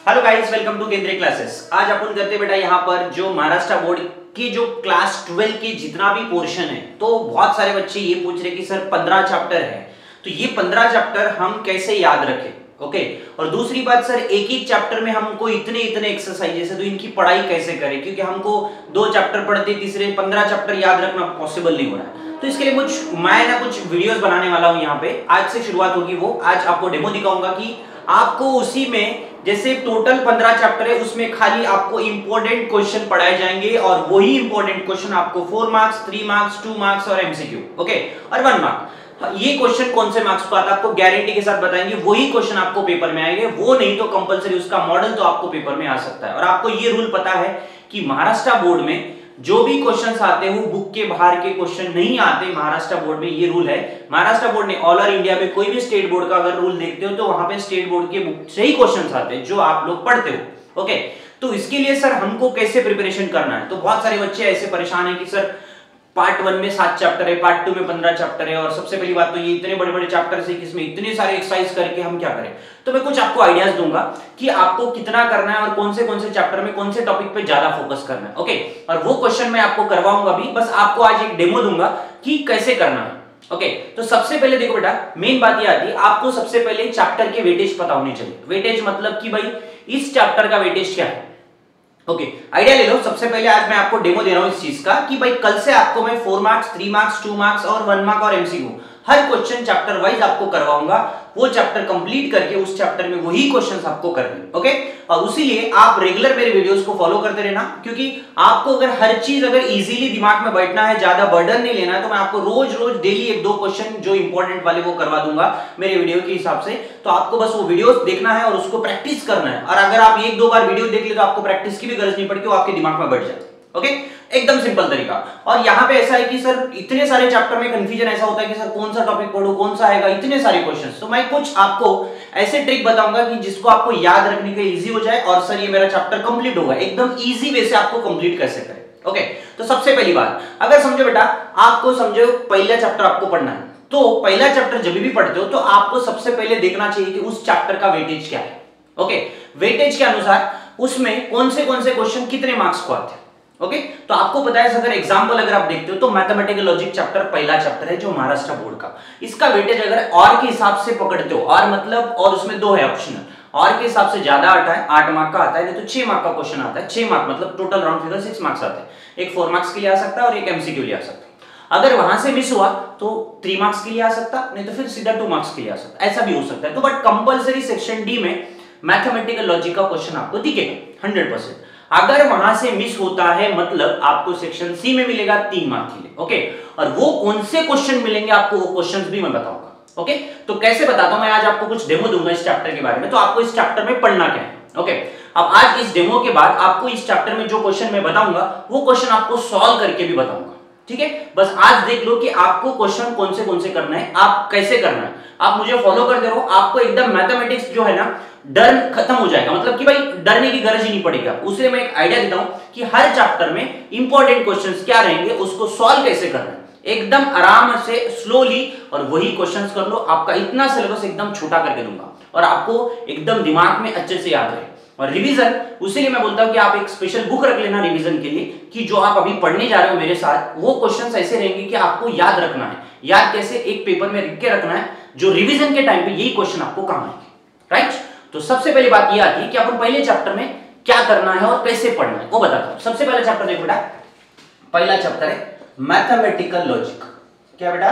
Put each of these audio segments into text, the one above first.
Hello guys, welcome to केंद्रीय classes. आज अपन करते बेटा यहाँ पर जो महाराष्ट्र बोर्ड की जो क्लास 12 के जितना भी पोर्शन है, तो बहुत सारे बच्चे ये पूछ रहे कि सर 15 चैप्टर है, तो ये 15 चैप्टर हम कैसे याद रखें। ओके, और दूसरी बात सर, एक एक चैप्टर में हमको इतने एक्सरसाइजेस है, तो इनकी पढ़ाई कैसे करें, क्योंकि हमको 2 चैप्टर पढ़ते तीसरे 15 चैप्टर याद रखना पॉसिबल नहीं हो रहा है। तो इसके लिए मैं कुछ वीडियोस बनाने वाला हूँ। यहाँ पे आज से शुरुआत होगी। वो आज आपको डेमो दिखाऊंगा कि आपको उसी में जैसे टोटल 15 चैप्टर है, उसमें खाली आपको इंपॉर्टेंट क्वेश्चन पढ़ाए जाएंगे और वही इंपॉर्टेंट क्वेश्चन आपको 4 मार्क्स, 3 मार्क्स, 2 मार्क्स और एमसीक्यू, ओके, और 1 मार्क। ये क्वेश्चन कौन से मार्क्स को आता है आपको गारंटी के साथ बताएंगे। वही क्वेश्चन आपको पेपर में आएंगे, वो नहीं तो कंपलसरी उसका मॉडल तो आपको पेपर में आ सकता है। और आपको ये रूल पता है कि महाराष्ट्र बोर्ड में जो भी क्वेश्चंस आते हैं वो बुक के बाहर के क्वेश्चन नहीं आते। महाराष्ट्र बोर्ड में ये रूल है। महाराष्ट्र बोर्ड ने ऑल ओवर इंडिया में कोई भी स्टेट बोर्ड का अगर रूल देखते हो तो वहां पे स्टेट बोर्ड के बुक से ही क्वेश्चंस आते हैं जो आप लोग पढ़ते हो। ओके, तो इसके लिए सर हमको कैसे प्रिपरेशन करना है। तो बहुत सारे बच्चे ऐसे परेशान है कि सर पार्ट 1 में 7 चैप्टर है, पार्ट 2 में 15 चैप्टर है, और सबसे पहली बात तो ये इतने बड़े चैप्टर से किसमें इतने सारे एक्सरसाइज करके हम क्या करें। तो मैं कुछ आपको आइडियाज दूंगा कि आपको कितना करना है और कौन से चैप्टर में कौन से टॉपिक पे ज्यादा फोकस करना है। ओके, और वो क्वेश्चन मैं आपको करवाऊंगा भी, बस आपको आज एक डेमो दूंगा कि कैसे करना है। ओके, तो सबसे पहले देखो बेटा, मेन बात ये आती है, आपको सबसे पहले चैप्टर के वेटेज पता होनी चाहिए। वेटेज मतलब कि भाई इस चैप्टर का वेटेज क्या है। ओके, आइडिया ले लो। सबसे पहले आज मैं आपको डेमो दे रहा हूं इस चीज का कि भाई कल से आपको मैं 4 मार्क्स, 3 मार्क्स, 2 मार्क्स और 1 मार्क और एमसीक्यू हर क्वेश्चन चैप्टर वाइज आपको करवाऊंगा। वो चैप्टर कंप्लीट करके उस चैप्टर में वही क्वेश्चंस आपको करने। ओके, और उसीलिए आप रेगुलर मेरे वीडियोस को फॉलो करते रहना, क्योंकि आपको अगर हर चीज अगर इजीली दिमाग में बैठना है, ज्यादा बर्डन नहीं लेना है, तो मैं आपको रोज डेली 1-2 क्वेश्चन जो इंपॉर्टेंट वाले वो करवा दूंगा मेरे वीडियो के हिसाब से। तो आपको बस वो वीडियोस देखना है और उसको प्रैक्टिस करना है। और अगर आप 1-2 बार वीडियो देख ले तो आपको प्रैक्टिस की भी जरूरत नहीं पड़ती, वो आपके दिमाग में बैठ जाए। ओके, एकदम सिंपल तरीका। और यहाँ पे ऐसा है कि सर इतने सारे चैप्टर में कंफ्यूजन ऐसा होता है कि सर कौन सा टॉपिक पढ़ूं, कौन सा आएगा, इतने सारे क्वेश्चंस। तो मैं कुछ आपको ऐसे ट्रिक बताऊंगा कि जिसको आपको याद रखने के इजी हो जाए और सर ये मेरा चैप्टर कंप्लीट होगा। एकदम इजी वे से आपको कंप्लीट कैसे करें। ओके, तो सबसे पहली बात, अगर समझो बेटा, आपको समझो पहला चैप्टर आपको पढ़ना है, तो पहला चैप्टर जब भी पढ़ते हो तो आपको सबसे पहले देखना चाहिए कि उस चैप्टर का वेटेज क्या है। ओके, वेटेज के अनुसार उसमें कौन से क्वेश्चन कितने मार्क्स को आते हैं। ओके, तो आपको पता है, अगर एग्जांपल अगर आप देखते हो तो मैथमेटिकल लॉजिक चैप्टर पहला चैप्टर है जो महाराष्ट्र बोर्ड का, इसका वेटेज अगर और के हिसाब से पकड़ते हो, और मतलब और उसमें 2 है ऑप्शनल, और के हिसाब से ज्यादा आता है, 8 मार्क का आता है, नहीं तो 6 मार्क का क्वेश्चन आता है। 6 मार्क मतलब टोटल राउंड फिगर 6 मार्क्स आते हैं। एक 4 मार्क्स के लिए आ सकता है और एक एमसीक्यू लिए आ सकता है। अगर वहां से मिस हुआ तो 3 मार्क्स के लिए आ सकता, नहीं तो फिर सीधा 2 मार्क्स के लिए आ सकता, ऐसा भी हो सकता है। तो बट कंपलसरी सेक्शन डी में मैथमेटिकल लॉजिक का क्वेश्चन आपको दिखेगा 100%। अगर वहां से मिस होता है मतलब आपको सेक्शन सी में मिलेगा 3 मार्क के लिए। ओके, और वो कौन से क्वेश्चन मिलेंगे आपको, वो क्वेश्चंस भी मैं बताऊंगा। ओके, तो कैसे बताता हूं मैं, आज आपको कुछ डेमो दूंगा इस चैप्टर के बारे में, तो आपको इस चैप्टर में पढ़ना क्या है। ओके, अब आज इस डेमो के बाद आपको इस चैप्टर में जो क्वेश्चन मैं बताऊंगा वो क्वेश्चन आपको सॉल्व करके भी बताऊंगा। ठीक है, बस आज देख लो कि आपको क्वेश्चन कौन से करना है, आप कैसे करना है। आप मुझे फॉलो करते रहो, आपको एकदम मैथमेटिक्स जो है ना, डर खत्म हो जाएगा, मतलब कि भाई डरने की गरज ही नहीं पड़ेगी। उससे मैं एक आइडिया देता हूं कि हर चैप्टर में इंपॉर्टेंट क्वेश्चंस क्या रहेंगे, उसको सॉल्व कैसे करना है, एकदम आराम से स्लोली, और वही क्वेश्चंस कर लो। आपका इतना सिलेबस एकदम छोटा करके दूंगा और आपको एकदम दिमाग में अच्छे से याद रहे। और रिवीजन, उसीलिए मैं बोलता हूं कि आप एक स्पेशल बुक रख लेना रिवीजन के लिए, कि जो आप अभी पढ़ने जा रहे हो मेरे साथ, वो क्वेश्चंस ऐसे रहेंगे कि आपको याद रखना है। याद कैसे, एक पेपर में लिख के रखना है, जो रिवीजन के टाइम पे यही क्वेश्चन आपको काम आएंगे। राइट, तो सबसे पहली बात ये आती है कि अपन पहले चैप्टर में क्या करना है और कैसे पढ़ना है, वो बताता हूं। सबसे पहला चैप्टर देखो बेटा, पहला चैप्टर है मैथमेटिकल लॉजिक। क्या बेटा,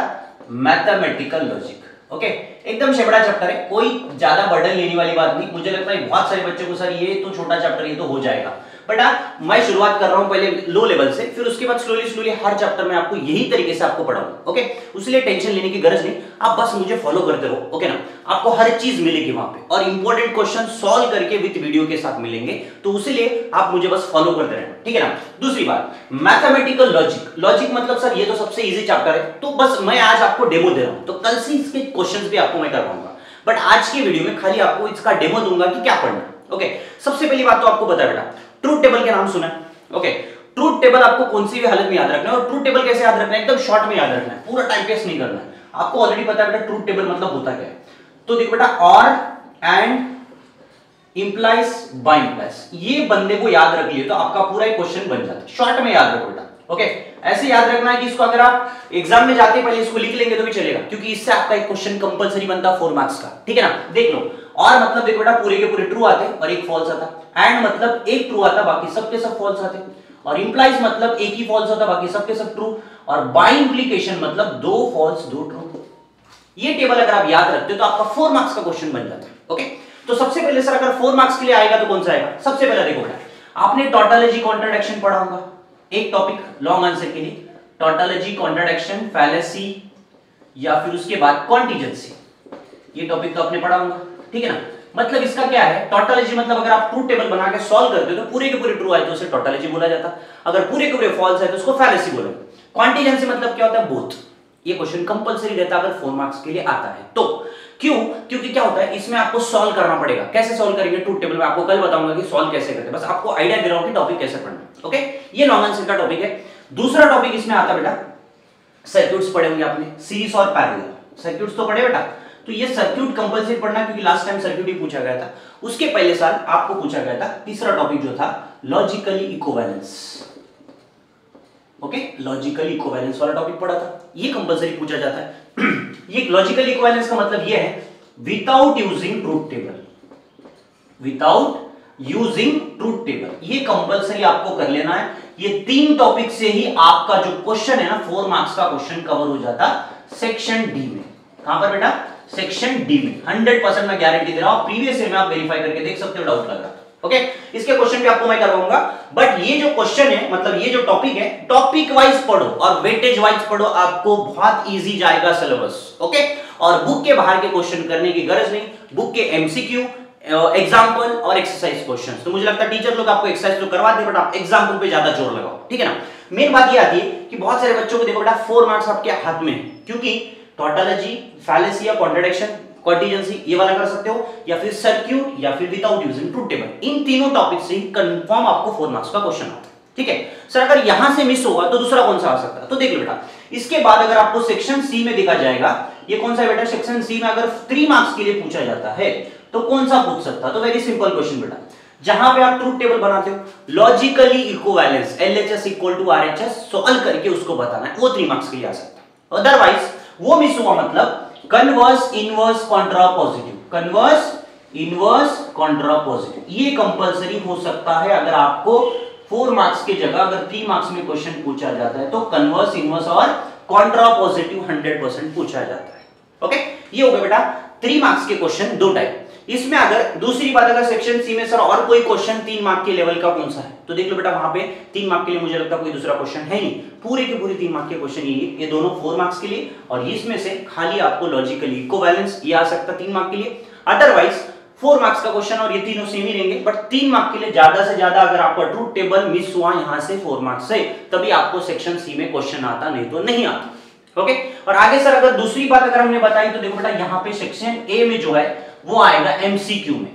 मैथमेटिकल लॉजिक। ओके, एकदम से बड़ा चैप्टर है, कोई ज्यादा बर्डन लेने वाली बात नहीं। मुझे लगता है बहुत सारे बच्चों को सर ये तो छोटा चैप्टर, ये तो हो जाएगा, बट मैं शुरुआत कर रहा हूं पहले लो लेवल से, फिर उसके बाद स्लोली हर चैप्टर में आपको यही तरीके से आपको पढ़ाऊंगा। ओके, उसलिए टेंशन लेने की गरज नहीं, आप बस मुझे फॉलो करते रहो। ओके ना, आपको हर चीज मिलेगी वहां पे, और इंपॉर्टेंट क्वेश्चन सॉल्व करके विद वीडियो के साथ मिलेंगे, तो उसीलिए आप मुझे बस फॉलो करते रहना। ठीक है ना। दूसरी बात, मैथमेटिकल लॉजिक। लॉजिक मतलब सर ये तो सबसे इजी चैप्टर है, तो बस मैं आज आपको डेमो दे रहा हूं, तो कल से इसके क्वेश्चंस भी आपको मैं करवाऊंगा, बट आज की वीडियो में खाली आपको इसका डेमो दूंगा कि क्या पढ़ना है। ओके, सबसे पहली बात तो आपको पता है बेटा, ट्रूथ टेबल के नाम सुना है। ओके, ट्रूथ टेबल आपको कौन सी भी हालत में याद रखना है, और ट्रूथ टेबल कैसे याद रखना है, एकदम शॉर्ट में याद रखना है, पूरा टाइम वेस्ट नहीं करना है। आपको ऑलरेडी पता है बेटा ट्रूथ टेबल मतलब होता क्या है। तो देखो बेटा, और एंड इंप्लाइज बाय इंप्लाइज, ये बंदे को याद रख लिए तो आपका पूरा एक क्वेश्चन बन जाता है। शॉर्ट में याद रखो बेटा, ओके। ऐसे याद रखना है कि इसको अगर आप एग्जाम में जाते पहले इसको लिख लेंगे तो भी चलेगा, क्योंकि इससे आपका एक क्वेश्चन कंपलसरी बनता है 4 मार्क्स का, ठीक है ना। देख लो, और मतलब देखो बेटा पूरे के पूरे ट्रू आते और एक फॉल्स आता। एंड मतलब एक ट्रू आता बाकी सबके सब फॉल्स आते, और इंप्लाइज मतलब एक ही फॉल्स होता बाकी सबके सब ट्रू, और बाय इंप्लीकेशन मतलब 2 फॉल्स 2 ट्रू। ये टेबल अगर आप याद रखते हो तो आपका 4 मार्क्स का क्वेश्चन बन जाता है, ओके। तो सबसे पहले सर अगर 4 मार्क्स के लिए आएगा तो कौन सा आएगा? सबसे पहले देखो बेटा, आपने टॉटोलॉजी कॉन्ट्रडिक्शन पढ़ा होगा, एक टॉपिक लॉन्ग आंसर के लिए, टॉटोलॉजी कॉन्ट्रडिक्शन, फैलेसी या फिर उसके बाद कॉन्टिजेंसी, ये टॉपिक तो आपने पढ़ा होगा, ठीक है ना। मतलब इसका क्या है, टॉटोलॉजी मतलब अगर आप ट्रूथ टेबल बना के सॉल्व करते हो तो पूरे के पूरे ट्रू आए तो उसे टॉटोलॉजी बोला जाता, अगर पूरे के पूरे फॉल्स है तो उसको फैलेसी बोला। कॉन्टिजेंसी मतलब क्या होता है? बोथ। ये क्वेश्चन कंपलसरी रहता है अगर 4 मार्क्स के लिए आता है तो। क्यों? क्योंकि क्या होता है इसमें आपको सॉल्व करना पड़ेगा। कैसे सॉल्व करेंगे ट्रूथ टेबल में आपको कल बताऊंगा कि सॉल्व कैसे करते हैं, बस आपको आइडिया दे रहा हूं कि टॉपिक कैसे पढ़ना है, ओके। ये लॉन्ग आंसर का टॉपिक है। दूसरा टॉपिक इसमें आता बेटा सर्किट्स पढ़े होंगे आपने, सीरीज और पैरेलल। सर्किट्स तो पढ़े बेटा, तो ये सर्किट कंपलसरी पढ़ना क्योंकि लास्ट टाइम सर्किट ही पूछा गया था। उसके पहले साल आपको पूछा गया था तीसरा टॉपिक जो था logically equivalence, okay. Logically equivalence वाला टॉपिक पढ़ा था, ये कंपलसरी पूछा जाता है। ये लॉजिकली इक्विवेलेंस का मतलब ये है without using truth table, without using truth table, ये कंपलसरी आपको कर लेना है। ये 3 टॉपिक से ही आपका जो क्वेश्चन है ना 4 मार्क्स का क्वेश्चन कवर हो जाता सेक्शन डी में। कहां पर बेटा? सेक्शन डी में। 100% मैं गारंटी दे रहा हूं, प्रीवियस ईयर में आप वेरीफाई करके देख सकते हो, डाउट लग रहा है, ओके। इसके क्वेश्चन भी आपको मैं करवाऊंगा, बट ये जो क्वेश्चन है मतलब ये जो टॉपिक है टॉपिक वाइज पढ़ो और वेटेज वाइज पढ़ो, आपको बहुत इजी जाएगा सिलेबस, ओके। और बुक के बाहर के क्वेश्चन करने की गरज नहीं, बुक के एमसीक्यू, एग्जाम्पल और एक्सरसाइज क्वेश्चंस। तो मुझे लगता है टीचर लोग आपको एक्सरसाइज तो करवाते हैं बट आप एग्जाम्पल पे ज्यादा जोर लगाओ, ठीक है ना। मेन बात ये आती है कि बहुत सारे बच्चों को देखो बेटा 4 मार्क्स आपके हाथ में है, क्योंकि टॉटोलॉजी, फैलेसी या कॉन्ट्रडिक्शन, कॉन्टिजेंसी ये वाला कर सकते हो, या फिर सर्क्यूट या फिर विदाउट यूजिंग ट्रूथ टेबल। इन तीनों टॉपिक से कंफर्म आपको 4 मार्क्स का क्वेश्चन आता है, ठीक है। सर अगर यहां से मिस होगा तो दूसरा कौन सा आ सकता है? तो देख लो बेटा, इसके बाद अगर आपको सेक्शन सी में देखा जाएगा, ये कौन सा है बेटा? सेक्शन सी में अगर 3 मार्क्स के लिए पूछा जाता है तो कौन सा पूछ सकता है? तो वेरी सिंपल क्वेश्चन बेटा, जहां पे आप ट्रूथ टेबल बनाते हो logically equivalence LHS equal to RHS solve करके उसको बताना है, वो 3 मार्क्स के लिए आ सकता है। अदरवाइज वो मिस हुआ मतलब converse, inverse, contrapositive, converse, inverse, contrapositive, ये कंपलसरी हो सकता है। अगर आपको 4 मार्क्स की जगह अगर 3 मार्क्स में क्वेश्चन पूछा जाता है तो कन्वर्स, इनवर्स और कॉन्ट्रापोजिटिव 100% पूछा जाता है, ओके। ये हो गया बेटा 3 मार्क्स के क्वेश्चन, 2 टाइप। इसमें अगर दूसरी बात, अगर सेक्शन सी में सर और कोई क्वेश्चन 3 मार्क के लेवल का कौन सा है, तो देख लो बेटा वहां पे 3 मार्क के लिए मुझे लगता है कोई दूसरा क्वेश्चन है नहीं, पूरे के पूरे 3 मार्क के क्वेश्चन ये दोनों 4 मार्क्स के लिए, और इसमें से खाली आपको लॉजिकली इक्विवेलेंस ये आ सकता 3 मार्क के लिए। अदरवाइज 4 मार्क्स का क्वेश्चन और ये तीनों सेम ही रहेंगे, बट 3 मार्क के लिए ज्यादा से ज्यादा अगर आपका ट्रूथ टेबल मिस हुआ यहां से 4 मार्क्स से, तभी आपको सेक्शन सी में क्वेश्चन आता, नहीं तो नहीं आता, ओके। और आगे सर अगर दूसरी बात अगर हमने बताई तो देखो बेटा यहाँ पे सेक्शन ए में जो है वो आएगा एमसीक्यू में,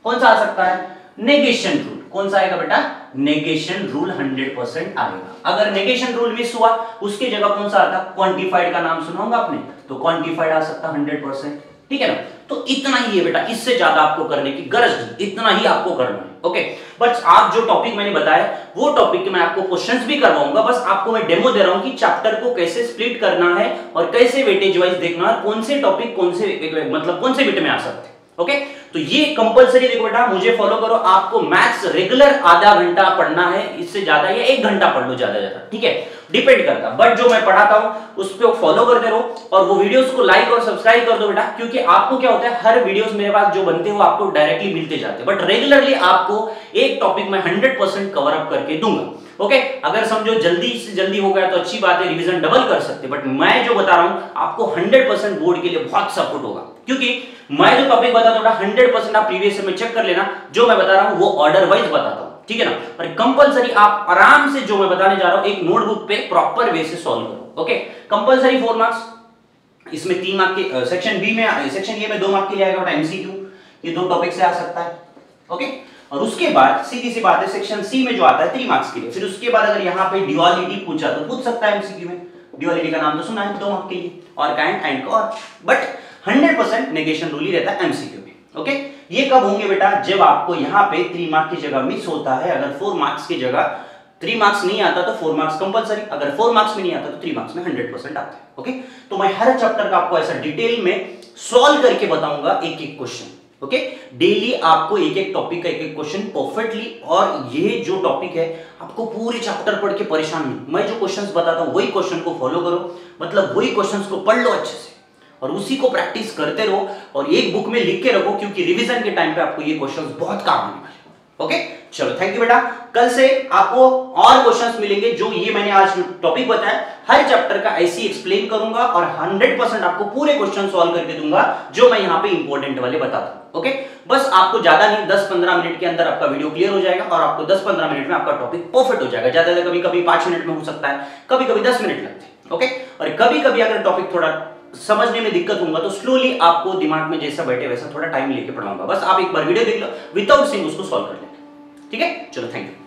कौन सा आ सकता है? Negation rule. कौन सा आएगा बेटा? नेगेशन रूल 100% आएगा। अगर नेगेशन रूल मिस हुआ उसकी जगह कौन सा आता? क्वांटिफाइड का नाम सुना होगा आपने, तो क्वांटिफाइड आ सकता 100%, ठीक है ना। तो इतना ही है बेटा, इससे ज्यादा आपको करने की गरज नहीं, इतना ही आपको करना है, ओके। बट आप जो टॉपिक मैंने बताया वो टॉपिक के मैं आपको क्वेश्चंस भी करवाऊंगा, बस आपको मैं डेमो दे रहा हूं कि चैप्टर को कैसे स्प्लिट करना है और कैसे वेटेज वाइज देखना है, कौन से टॉपिक कौन से मतलब कौन से बिट में आ सकते हैं, ओके। तो ये कंपलसरी देखो बेटा, मुझे फॉलो करो। आपको मैथ्स रेगुलर आधा घंटा पढ़ना है, इससे ज्यादा या 1 घंटा पढ़ लो ज्यादा ज्यादा, ठीक है, डिपेंड करता, बट जो मैं पढ़ाता हूं उस पे फॉलो करते रहो और वो वीडियोस को लाइक और सब्सक्राइब कर दो बेटा, क्योंकि आपको क्या होता है हर वीडियोस मेरे पास जो बनते हैं वो आपको डायरेक्टली मिलते जाते हैं, बट रेगुलरली आपको एक टॉपिक में 100% कवर अप करके दूंगा, ओके। अगर समझो जल्दी से जल्दी हो गया तो अच्छी बात है, रिवीजन डबल कर सकते, बट मैं जो बता रहा हूं आपको 100% बोर्ड के लिए बहुत सपोर्ट होगा, क्योंकि मैं जो टॉपिक बताता हूं 100% आप प्रीवियस ईयर में चेक कर लेना, जो मैं बता रहा हूं वो ऑर्डर वाइज बताता हूं, ठीक है ना। और कंपलसरी आप आराम से जो मैं बताने जा रहा हूं एक नोटबुक पे प्रॉपर वे से सॉल्व करो, ओके। कंपलसरी 4 मार्क्स, इसमें 3 मार्क के सेक्शन बी में, सेक्शन ए में 2 मार्क के लिए आएगा एमसीक्यू, ये 2 टॉपिक से आ सकता है, ओके। और उसके बाद सीधी सी बात है सेक्शन सी में जो आता है 3 मार्क्स के लिए, फिर उसके बाद अगर यहाँ पे ड्युअलिटी पूछा तो पूछ सकता है एमसीक्यू में, ड्युअलिटी का नाम तो सुना है 2 मार्क के लिए, और काइंड एंड का, बट 100% नेगेशन रूल ही रहता है एमसीक्यू में, ओके। ये कब होंगे बेटा, जब आपको यहाँ पे 3 मार्क की जगह मिस होता है, अगर 4 मार्क्स की जगह 3 मार्क्स नहीं आता तो 4 मार्क्स कंपलसरी, अगर 4 मार्क्स में नहीं आता तो 3 मार्क्स में 100% आता है। ओके, तो मैं हर चैप्टर का आपको ऐसा डिटेल में सॉल्व करके बताऊंगा एक एक क्वेश्चन। ओके, डेली आपको एक एक टॉपिक का एक एक क्वेश्चन परफेक्टली, और ये जो टॉपिक है आपको पूरे चैप्टर पढ़ के परेशान नहीं, मैं जो क्वेश्चंस बताता हूं वही क्वेश्चन को फॉलो करो, मतलब वही क्वेश्चंस को पढ़ लो अच्छे से और उसी को प्रैक्टिस करते रहो और एक बुक में लिख के रखो, क्योंकि रिवीजन के टाइम पे आपको ये क्वेश्चंस बहुत काम आने वाले। ओके, चलो थैंक यू बेटा। कल से आपको और क्वेश्चंस मिलेंगे, जो ये मैंने आज टॉपिक बताया हर चैप्टर का ऐसे ही एक्सप्लेन करूंगा और 100% आपको पूरे क्वेश्चन सॉल्व करके दूंगा जो मैं यहाँ पे इंपॉर्टेंट वाले बताता हूँ। ओके, बस आपको ज्यादा नहीं, 10-15 मिनट के अंदर आपका वीडियो क्लियर हो जाएगा और आपको 10-15 मिनट में आपका टॉपिक परफेक्ट हो जाएगा। ज्यादा कभी कभी 5 मिनट में हो सकता है, कभी कभी 10 मिनट लगते हैं। ओके, और कभी कभी अगर टॉपिक थोड़ा समझने में दिक्कत होगा तो स्लोली आपको दिमाग में जैसा बैठे वैसा थोड़ा टाइम लेके पढ़ाऊंगा, बस आप एक बार वीडियो देख लो, विदाउट सीइंग उसको सॉल्व कर लेंगे। ठीक है, चलो थैंक यू।